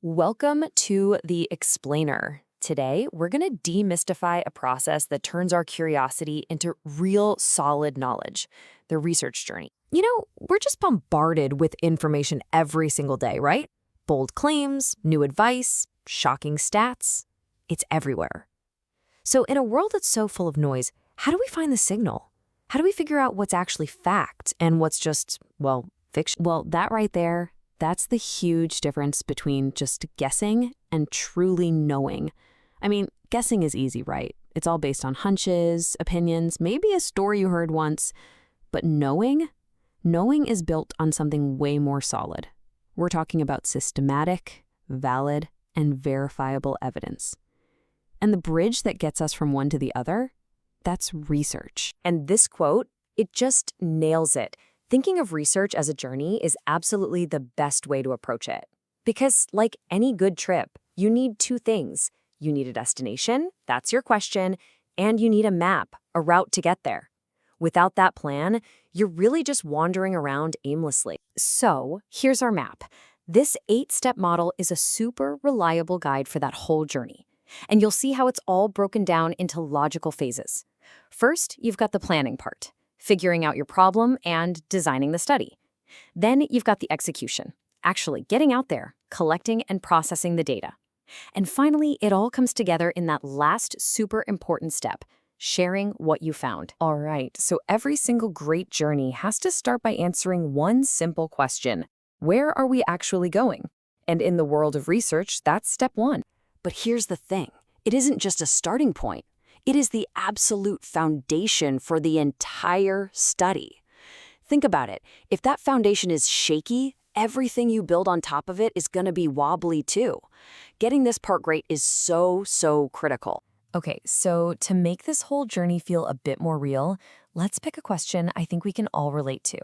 Welcome to The Explainer. Today, we're going to demystify a process that turns our curiosity into real solid knowledge, the research journey. We're just bombarded with information every single day, right? Bold claims, new advice, shocking stats. It's everywhere. So in a world that's so full of noise, how do we find the signal? How do we figure out what's actually fact and what's just, fiction? Well, that right there, that's the huge difference between just guessing and truly knowing. I mean, guessing is easy, right? It's all based on hunches, opinions, maybe a story you heard once. But knowing is built on something way more solid. We're talking about systematic, valid, and verifiable evidence. And the bridge that gets us from one to the other, that's research. And this quote, it just nails it. Thinking of research as a journey is absolutely the best way to approach it. Because like any good trip, you need two things. You need a destination, that's your question, and you need a map, a route to get there. Without that plan, you're really just wandering around aimlessly. So here's our map. This 8-step model is a super reliable guide for that whole journey. And you'll see how it's all broken down into logical phases. First, you've got the planning part, figuring out your problem and designing the study. Then you've got the execution, actually getting out there, collecting and processing the data. And finally, it all comes together in that last super important step, sharing what you found. All right, so every single great journey has to start by answering one simple question. Where are we actually going? And in the world of research, that's step one. But here's the thing. It isn't just a starting point. It is the absolute foundation for the entire study. Think about it. If that foundation is shaky, everything you build on top of it is going to be wobbly too. Getting this part great is so critical. Okay, so to make this whole journey feel a bit more real, let's pick a question I think we can all relate to.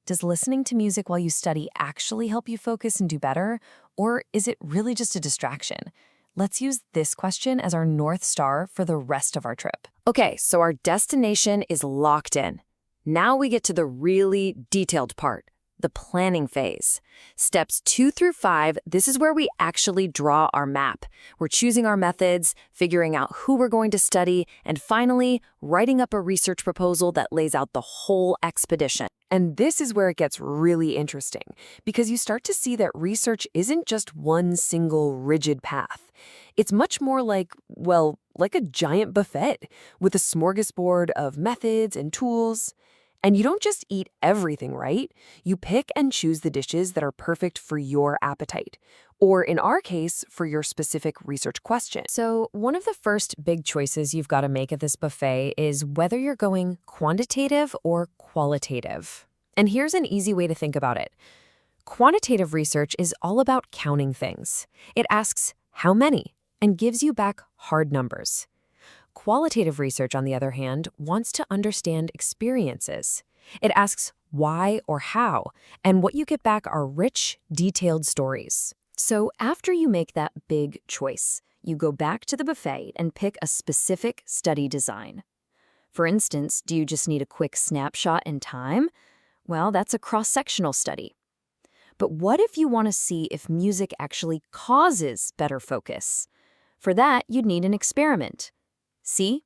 Does listening to music while you study actually help you focus and do better? Or is it really just a distraction? Let's use this question as our North Star for the rest of our trip. Okay, so our destination is locked in. Now we get to the really detailed part, the planning phase. Steps 2 through 5, this is where we actually draw our map. We're choosing our methods, figuring out who we're going to study, and finally, writing up a research proposal that lays out the whole expedition. And this is where it gets really interesting, because you start to see that research isn't just one single rigid path. It's much more like a giant buffet with a smorgasbord of methods and tools. And you don't just eat everything, right? You pick and choose the dishes that are perfect for your appetite, or in our case, for your specific research question. So one of the first big choices you've got to make at this buffet is whether you're going quantitative or qualitative. And here's an easy way to think about it. Quantitative research is all about counting things. It asks how many and gives you back hard numbers. Qualitative research, on the other hand, wants to understand experiences. It asks why or how, and what you get back are rich, detailed stories. So after you make that big choice, you go back to the buffet and pick a specific study design. For instance, do you just need a quick snapshot in time? Well, that's a cross-sectional study. But what if you want to see if music actually causes better focus? For that, you'd need an experiment. See,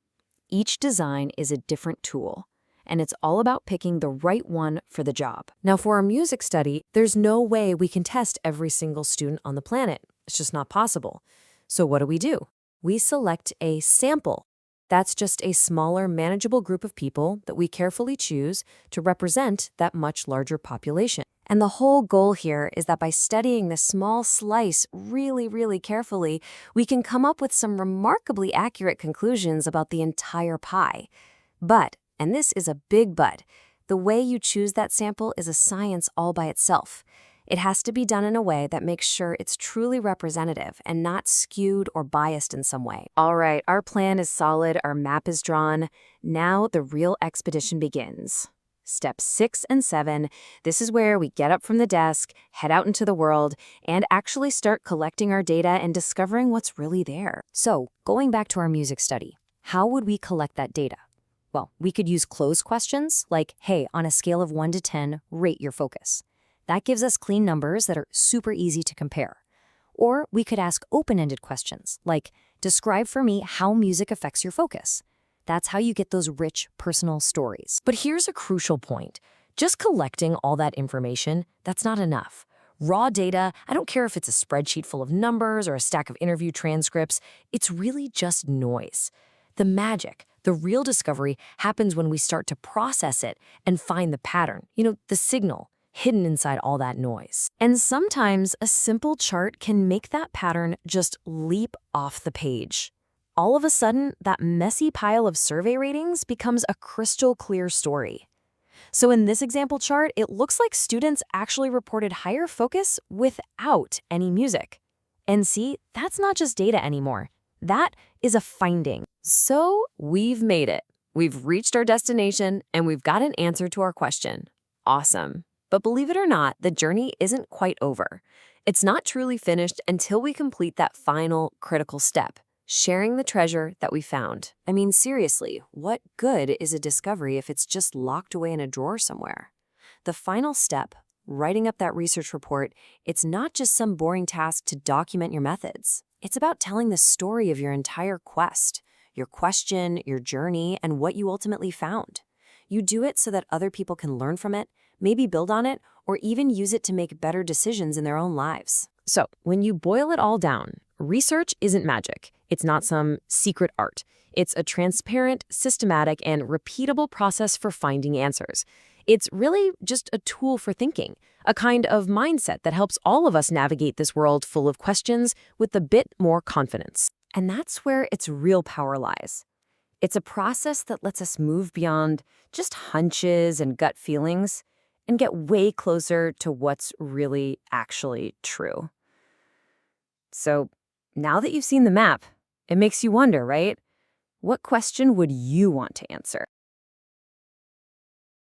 each design is a different tool, and it's all about picking the right one for the job. Now, for our music study, there's no way we can test every single student on the planet. It's just not possible. So what do? We select a sample. That's just a smaller, manageable group of people that we carefully choose to represent that much larger population. And the whole goal here is that by studying this small slice really carefully, we can come up with some remarkably accurate conclusions about the entire pie. But, and this is a big but, the way you choose that sample is a science all by itself. It has to be done in a way that makes sure it's truly representative and not skewed or biased in some way. All right, our plan is solid, our map is drawn. Now the real expedition begins. Steps 6 and 7, this is where we get up from the desk, head out into the world, and actually start collecting our data and discovering what's really there. So, going back to our music study, how would we collect that data? Well, we could use closed questions like, hey, on a scale of 1 to 10, rate your focus. That gives us clean numbers that are super easy to compare. Or we could ask open-ended questions, like, describe for me how music affects your focus. That's how you get those rich, personal stories. But here's a crucial point. Just collecting all that information, that's not enough. Raw data, I don't care if it's a spreadsheet full of numbers or a stack of interview transcripts, it's really just noise. The magic, the real discovery, happens when we start to process it and find the pattern, the signal hidden inside all that noise. And sometimes a simple chart can make that pattern just leap off the page. All of a sudden, that messy pile of survey ratings becomes a crystal clear story. So in this example chart, it looks like students actually reported higher focus without any music. And see, that's not just data anymore. That is a finding. So we've made it. We've reached our destination, and we've got an answer to our question. Awesome. But believe it or not, the journey isn't quite over. It's not truly finished until we complete that final critical step, sharing the treasure that we found. I mean, seriously, what good is a discovery if it's just locked away in a drawer somewhere? The final step, writing up that research report, it's not just some boring task to document your methods. It's about telling the story of your entire quest, your question, your journey, and what you ultimately found. You do it so that other people can learn from it, maybe build on it, or even use it to make better decisions in their own lives. So, when you boil it all down, research isn't magic. It's not some secret art. It's a transparent, systematic, and repeatable process for finding answers. It's really just a tool for thinking, a kind of mindset that helps all of us navigate this world full of questions with a bit more confidence. And that's where its real power lies. It's a process that lets us move beyond just hunches and gut feelings and get way closer to what's really actually true. So now that you've seen the map, it makes you wonder, right? What question would you want to answer?